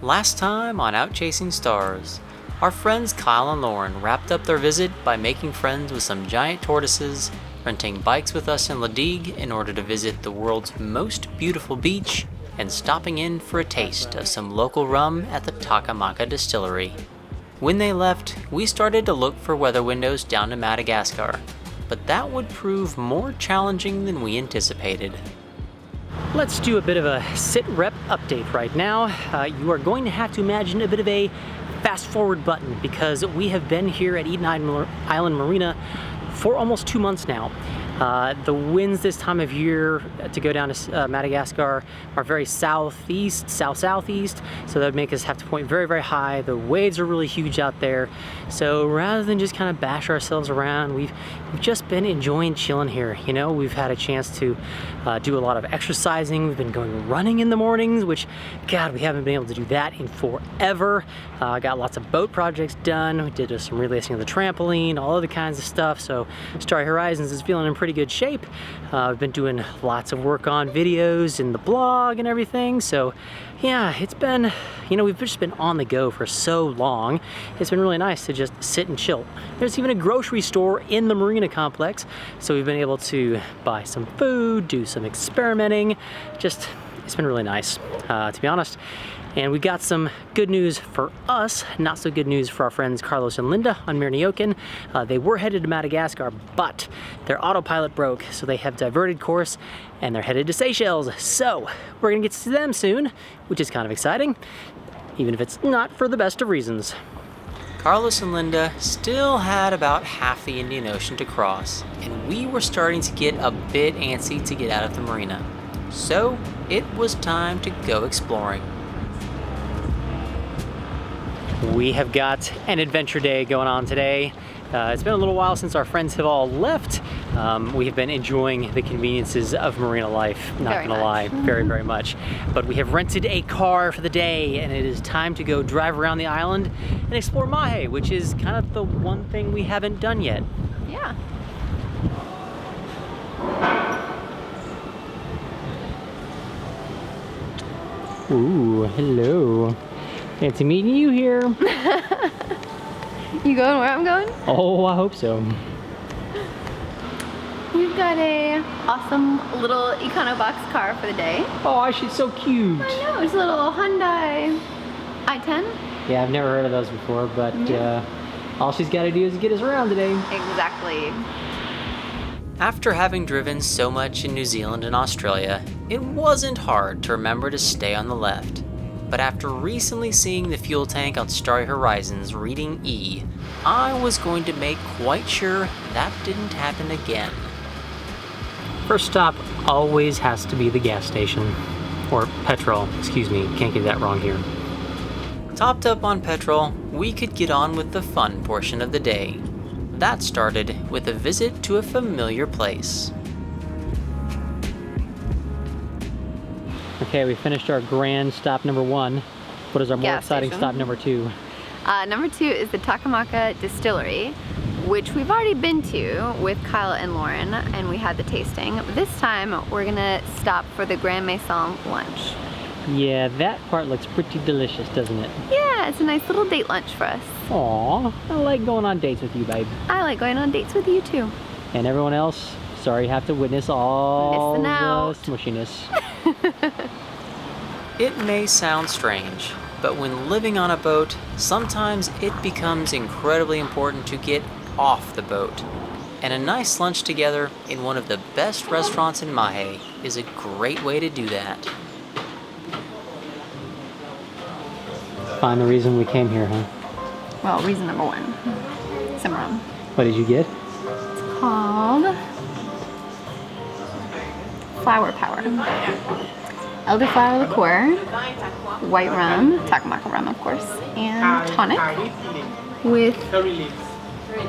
Last time on Out Chasing Stars, our friends Kyle and Lauren wrapped up their visit by making friends with some giant tortoises, renting bikes with us in Ladigue in order to visit the world's most beautiful beach, and stopping in for a taste of some local rum at the Takamaka distillery. When they left, we started to look for weather windows down to Madagascar, but that would prove more challenging than we anticipated. Let's do a bit of a Sitrep update right now. You are going to have to imagine a bit of a fast forward button because we have been here at Eden Island Marina for almost 2 months now. The winds this time of year to go down to Madagascar are very southeast, south-southeast, so that would make us have to point very, very high. The waves are really huge out there. So rather than just kind of bash ourselves around, we've just been enjoying chilling here. You know, we've had a chance to do a lot of exercising. We've been going running in the mornings, which, God, we haven't been able to do that in forever. Got lots of boat projects done. We did some relacing of the trampoline, all other kinds of stuff. So Starry Horizons is feeling in pretty good shape. We've been doing lots of work on videos and the blog and everything. So yeah, it's been, you know, we've just been on the go for so long. It's been really nice to just sit and chill. There's even a grocery store in the marina complex, so we've been able to buy some food, do some experimenting. Just, it's been really nice, to be honest. And we got some good news for us, not so good news for our friends Carlos and Linda on Mirnioken. They were headed to Madagascar, but their autopilot broke, so they have diverted course and they're headed to Seychelles. So we're gonna get to see them soon, which is kind of exciting, even if it's not for the best of reasons. Carlos and Linda still had about half the Indian Ocean to cross, and we were starting to get a bit antsy to get out of the marina. So it was time to go exploring. We have got an adventure day going on today. It's been a little while since our friends have all left. We have been enjoying the conveniences of marina life, not gonna lie, very, very much. But we have rented a car for the day and it is time to go drive around the island and explore Mahe, which is kind of the one thing we haven't done yet. Yeah. Ooh, hello. Fancy meeting you here. You going where I'm going? Oh, I hope so. We've got a awesome little Econobox car for the day. Oh, she's so cute. I know, it's a little Hyundai i10. Yeah, I've never heard of those before, but all she's got to do is get us around today. Exactly. After having driven so much in New Zealand and Australia, it wasn't hard to remember to stay on the left. But after recently seeing the fuel tank on Starry Horizons reading E, I was going to make quite sure that didn't happen again. First stop always has to be the gas station. Or petrol, excuse me, can't get that wrong here. Topped up on petrol, we could get on with the fun portion of the day. That started with a visit to a familiar place. Okay, we finished our grand stop number 1. What is our more exciting stop number 2? Number 2 is the Takamaka distillery, which we've already been to with Kyle and Lauren, and we had the tasting. But this time, we're gonna stop for the Grand Maison lunch. Yeah, that part looks pretty delicious, doesn't it? Yeah, it's a nice little date lunch for us. Aw, I like going on dates with you, babe. I like going on dates with you too. And everyone else, sorry you have to witness all the Missing smushiness. It may sound strange, but when living on a boat, sometimes it becomes incredibly important to get off the boat. And a nice lunch together in one of the best restaurants in Mahe is a great way to do that. Find the reason we came here, huh? Well, reason number 1, some rum. What did you get? It's called Flower Power. Elderflower liqueur, white rum, Takamaka rum of course, and tonic with,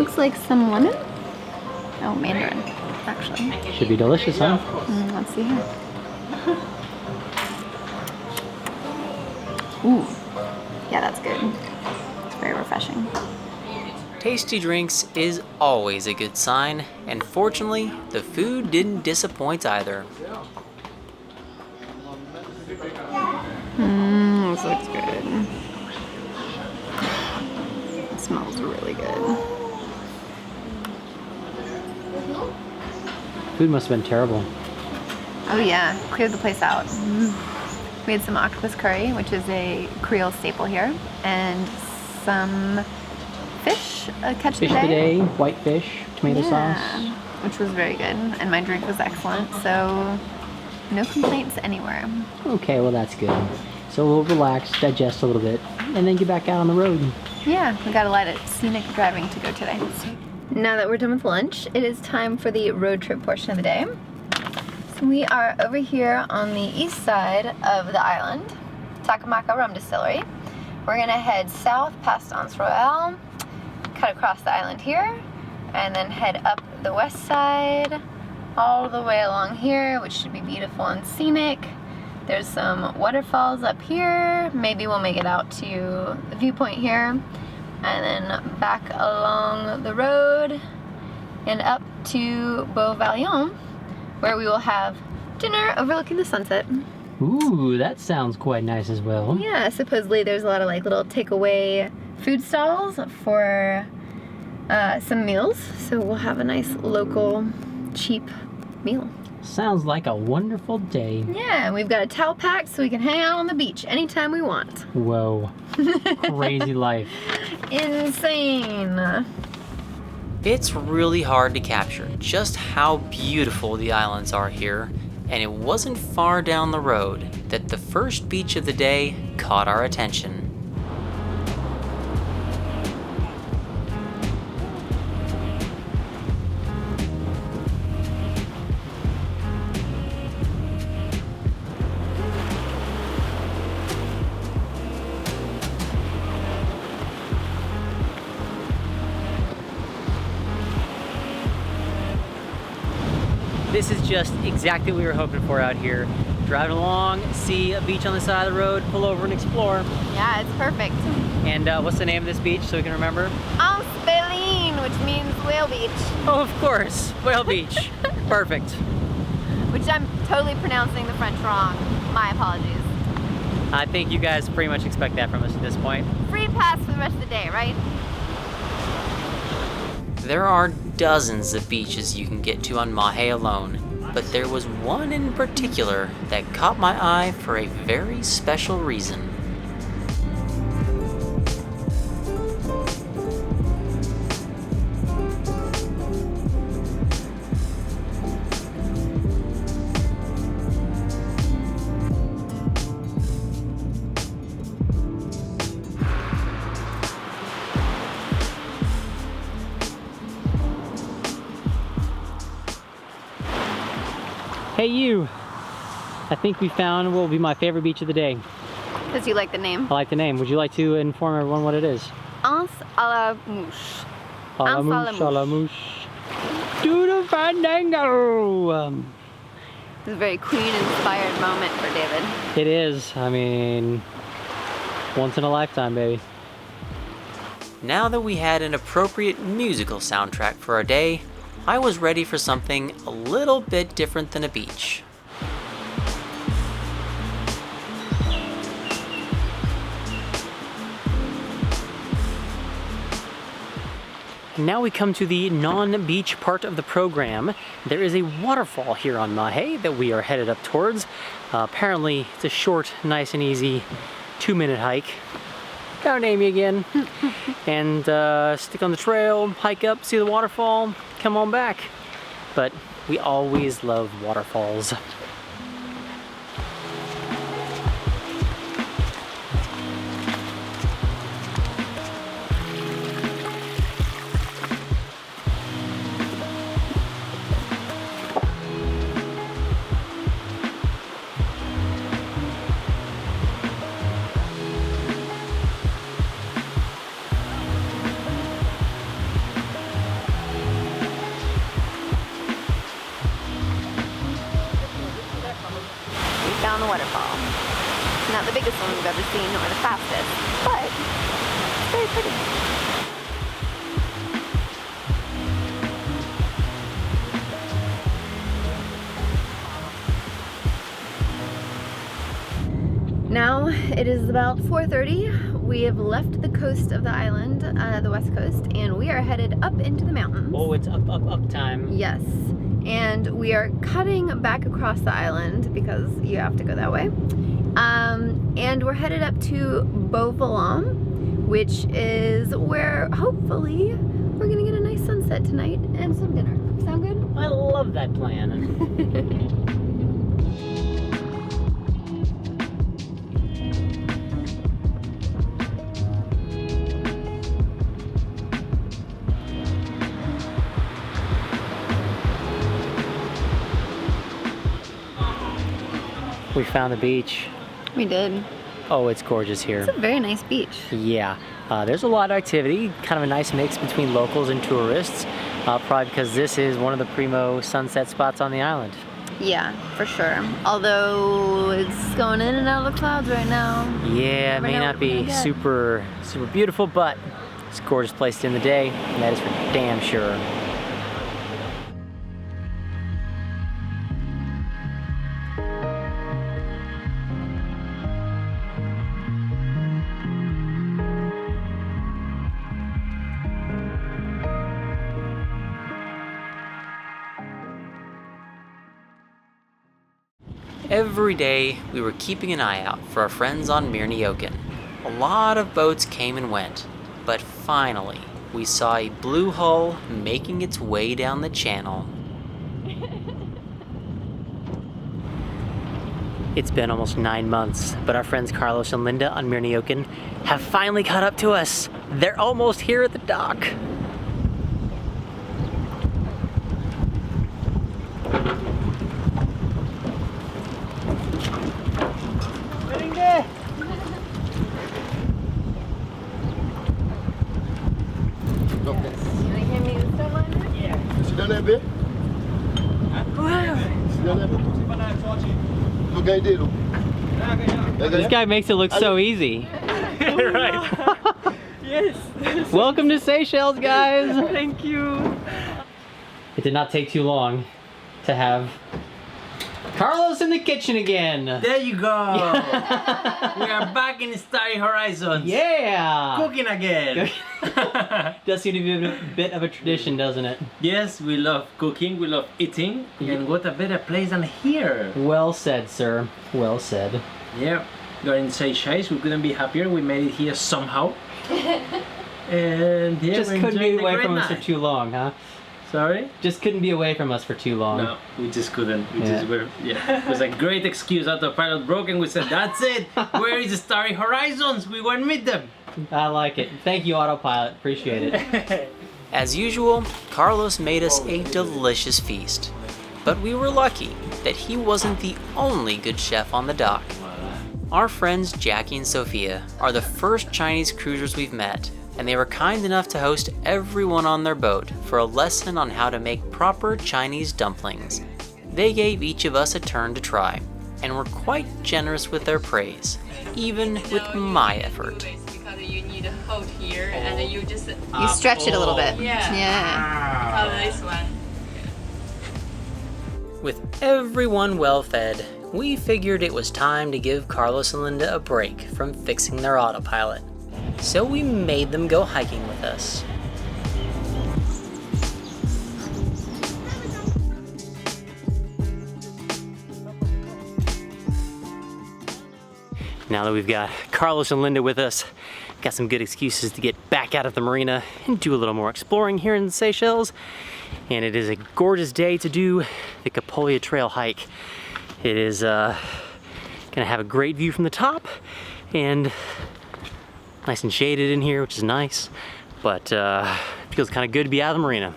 looks like some lemon. Oh, mandarin, actually. Should be delicious, huh? Let's see here. Ooh, yeah, that's good. It's very refreshing. Tasty drinks is always a good sign, and fortunately, the food didn't disappoint either. This looks good. Food must have been terrible. Oh yeah, cleared the place out. We had some octopus curry, which is a Creole staple here, and some fish, catch Fish of the day. white fish, tomato sauce. Which was very good, and my drink was excellent, so no complaints anywhere. Okay, well that's good. So we'll relax, digest a little bit, and then get back out on the road. Yeah, we got a lot of scenic driving to go today. Now that we're done with lunch, it is time for the road trip portion of the day. So we are over here on the east side of the island, Takamaka Rum Distillery. We're gonna head south past Anse Royale, cut across the island here, and then head up the west side, all the way along here, which should be beautiful and scenic. There's some waterfalls up here. Maybe we'll make it out to the viewpoint here, and then back along the road and up to Beau Vallon, where we will have dinner overlooking the sunset. Ooh, that sounds quite nice as well. Yeah, supposedly there's a lot of like little takeaway food stalls for some meals, so we'll have a nice local cheap meal. Sounds like a wonderful day. Yeah, we've got a towel packed so we can hang out on the beach anytime we want. Whoa, crazy life. Insane. It's really hard to capture just how beautiful the islands are here, and it wasn't far down the road that the first beach of the day caught our attention. This is just exactly what we were hoping for out here. Driving along, see a beach on the side of the road, pull over and explore. Yeah, it's perfect. And what's the name of this beach so we can remember? Anse Royale, which means whale beach. Oh, of course, Whale Beach. Perfect. Which I'm totally pronouncing the French wrong. My apologies. I think you guys pretty much expect that from us at this point. Free pass for the rest of the day, right? There are dozens of beaches you can get to on Mahe alone, but there was one in particular that caught my eye for a very special reason. Hey you! I think we found what will be my favorite beach of the day. Because you like the name. I like the name. Would you like to inform everyone what it is? Anse à la mouche. Anse à la mouche. Do the fandango! It's a very Queen-inspired moment for David. It is. I mean, once in a lifetime, baby. Now that we had an appropriate musical soundtrack for our day, I was ready for something a little bit different than a beach. Now we come to the non-beach part of the program. There is a waterfall here on Mahe that we are headed up towards. Apparently it's a short, nice and easy 2-minute hike. Gotta name you again. And stick on the trail, hike up, see the waterfall, come on back. But we always love waterfalls. Down the waterfall. Not the biggest one we've ever seen or the fastest, but it's very pretty. Now it is about 4:30. We have left the coast of the island, the west coast, and we are headed up into the mountains. Oh, it's up time. Yes. and we are cutting back across the island because you have to go that way. And we're headed up to Beau Vallon, which is where hopefully we're gonna get a nice sunset tonight and some dinner. Sound good? I love that plan. We found the beach. We did. Oh, it's gorgeous here. It's a very nice beach. Yeah, there's a lot of activity, kind of a nice mix between locals and tourists, probably because this is one of the primo sunset spots on the island. Yeah, for sure. Although it's going in and out of the clouds right now. Yeah, it may not be super beautiful, but it's a gorgeous place to end the day, and that is for damn sure. Every day, we were keeping an eye out for our friends on Marina. A lot of boats came and went, but finally, we saw a blue hull making its way down the channel. It's been almost 9 months, but our friends Carlos and Linda on Marina have finally caught up to us. They're almost here at the dock. This guy makes it look so easy. Right. Yes. Welcome to Seychelles, guys. Thank you. It did not take too long to have Carlos in the kitchen again. There you go. We are back in Starry Horizons. Yeah. Cooking again. Does seem to be a bit of a tradition, doesn't it? Yes, we love cooking, we love eating, and what a better place than here. Well said, sir. Well said. Yeah, we're in Seychelles. We couldn't be happier. We made it here somehow. And yeah, Just couldn't be away from us for too long, huh? Sorry? Just couldn't be away from us for too long. No, we just couldn't. We just were, yeah. It was a great excuse. Autopilot broke and we said, that's it. Where is the Starry Horizons? We won't meet them. I like it. Thank you, Autopilot. Appreciate it. As usual, Carlos made us a delicious feast. But we were lucky that he wasn't the only good chef on the dock. Our friends Jackie and Sophia are the first Chinese cruisers we've met, and they were kind enough to host everyone on their boat for a lesson on how to make proper Chinese dumplings. They gave each of us a turn to try, and were quite generous with their praise, even with my effort. Because you need to hold here and you just You stretch it a little bit. Yeah. This one. With everyone well fed, we figured it was time to give Carlos and Linda a break from fixing their autopilot. So we made them go hiking with us. Now that we've got Carlos and Linda with us, got some good excuses to get back out of the marina and do a little more exploring here in Seychelles. And it is a gorgeous day to do the Capolia Trail hike. It is gonna have a great view from the top and nice and shaded in here, which is nice, but feels kind of good to be out of the marina.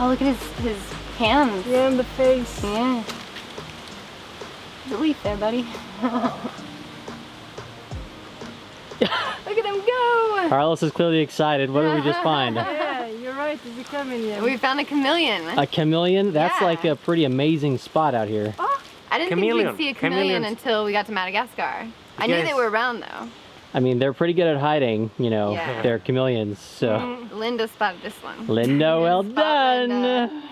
Oh, look at his hands. Yeah, in the face. Yeah. There's a leaf there, buddy. Look at him go! Carlos is clearly excited. What did we just find? Yeah, you're right, it's a chameleon. We found a chameleon. A chameleon? That's Yeah. like a pretty amazing spot out here. I didn't think we'd see a chameleon until we got to Madagascar. I knew they were around though. I mean, they're pretty good at hiding, you know, Yeah. they're chameleons, so. Linda spotted this one. Linda, well Spot done! Linda.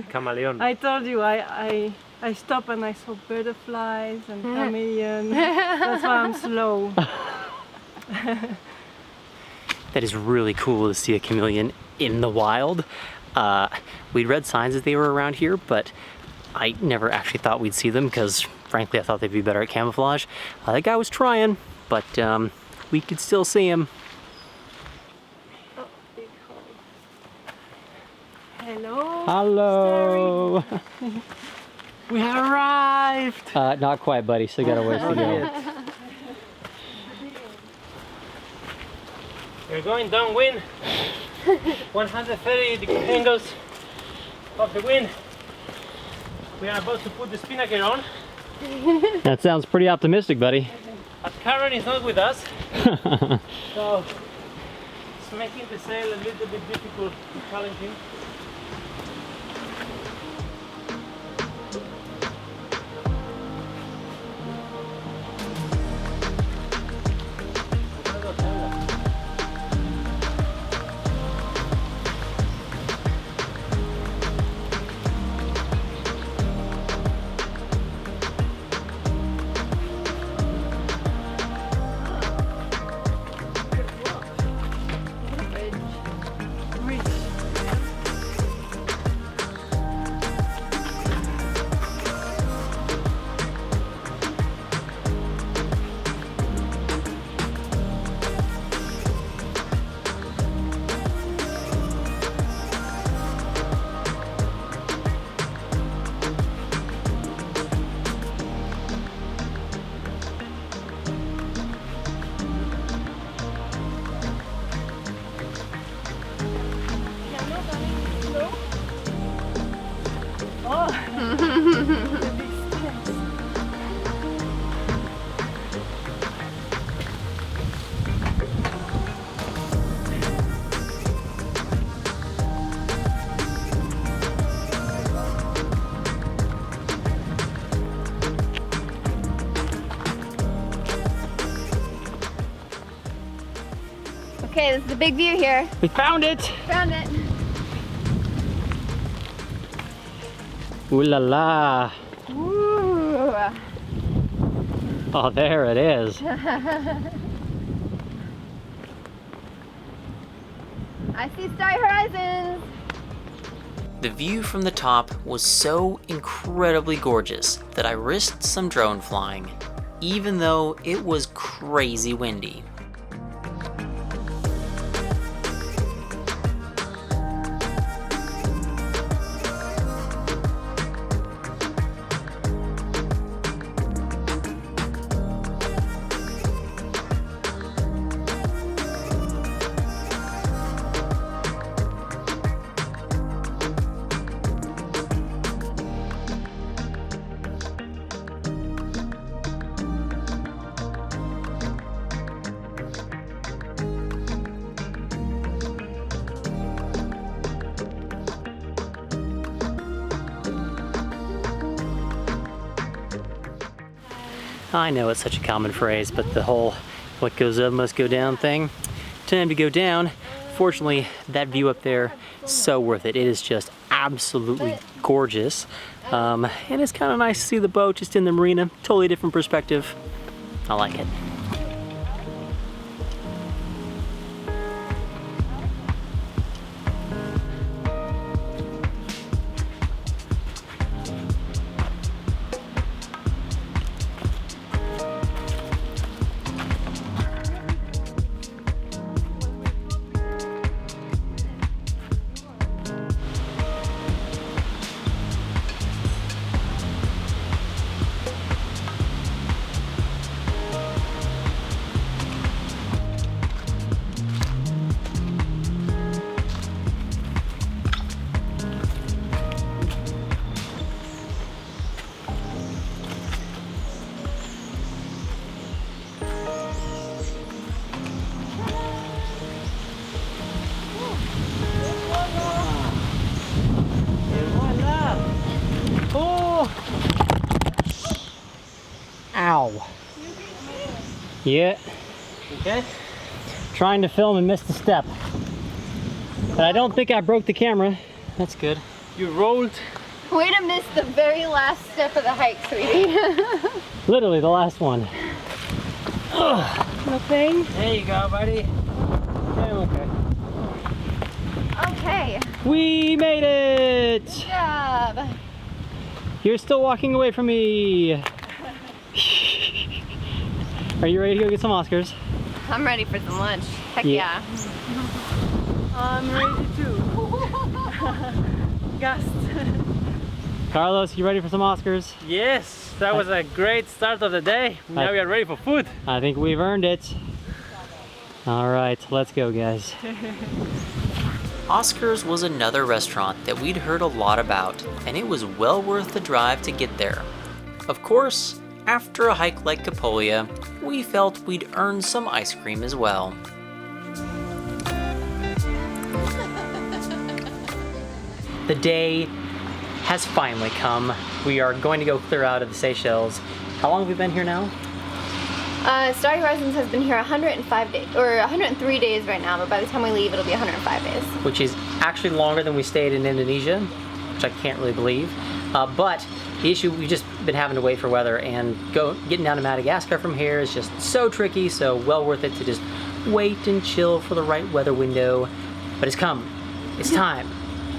Chameleon. I told you, I stopped and I saw butterflies and chameleons. That's why I'm slow. That is really cool to see a chameleon in the wild. We'd read signs that they were around here, but I never actually thought we'd see them because, frankly, I thought they'd be better at camouflage. That guy was trying, but we could still see him. Oh, big hole. Hello. Hello! We have arrived! Not quite, buddy. Still got a ways to go. We're going downwind. 130 angles of the wind. We are about to put the spinnaker on. That sounds pretty optimistic, buddy. But Karen is not with us, so it's making the sail a little bit difficult and challenging. Okay, this is the big view here. We found it! Found it. Ooh la la! Ooh. Oh, there it is. I see Starry Horizons. The view from the top was so incredibly gorgeous that I risked some drone flying, even though it was crazy windy. I know it's such a common phrase, but the whole what goes up must go down thing. Time to go down. Fortunately, that view up there, so worth it. It is just absolutely gorgeous. And it's kind of nice to see the boat just in the marina. Totally different perspective. I like it. Ow. Yeah. Okay. Trying to film and missed a step. But I don't think I broke the camera. That's good. You rolled. Way to miss the very last step of the hike, sweetie. Literally the last one. Ugh. No pain? There you go, buddy. Okay. Okay. We made it! Good job. You're still walking away from me. Are you ready to go get some Oscars? I'm ready for some lunch. Heck Yeah. yeah. I'm ready too. Gassed. Carlos, you ready for some Oscars? Yes, that was a great start of the day. Now we are ready for food. I think we've earned it. All right, let's go, guys. Oscars was another restaurant that we'd heard a lot about, and it was well worth the drive to get there. Of course, after a hike like Capolia, we felt we'd earned some ice cream as well. The day has finally come. We are going to go clear out of the Seychelles. How long have we been here now? Starry Horizons has been here 105 days, or 103 days right now, but by the time we leave, it'll be 105 days. Which is actually longer than we stayed in Indonesia, which I can't really believe. But the issue, we've just been having to wait for weather, and getting down to Madagascar from here is just so tricky, so well worth it to just wait and chill for the right weather window. But it's come. It's time.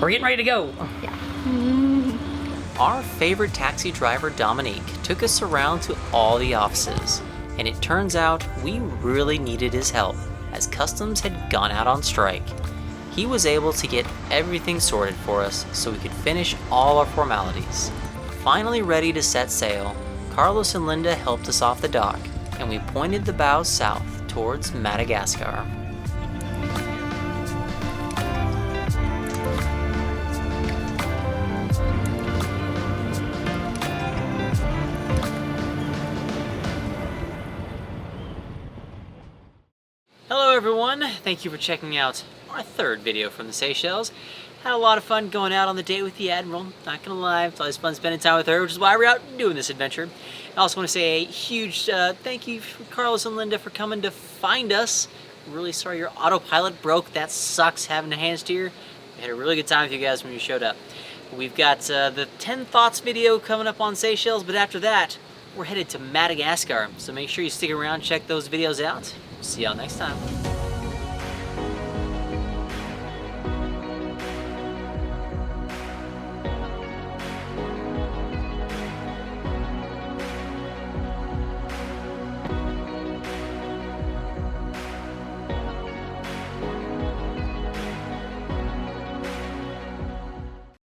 We're getting ready to go. Yeah. Our favorite taxi driver, Dominique, took us around to all the offices. And it turns out we really needed his help, as customs had gone out on strike. He was able to get everything sorted for us so we could finish all our formalities. Finally ready to set sail, Carlos and Linda helped us off the dock, and we pointed the bow south towards Madagascar. Hello everyone, thank you for checking out our third video from the Seychelles. Had a lot of fun going out on the date with the Admiral, not gonna lie, it's always fun spending time with her, which is why we're out doing this adventure. I also want to say a huge thank you for Carlos and Linda for coming to find us. Really sorry your autopilot broke, that sucks having a hand steer. We had a really good time with you guys when you showed up. We've got the 10 Thoughts video coming up on Seychelles, but after that, we're headed to Madagascar. So make sure you stick around, check those videos out. See y'all next time.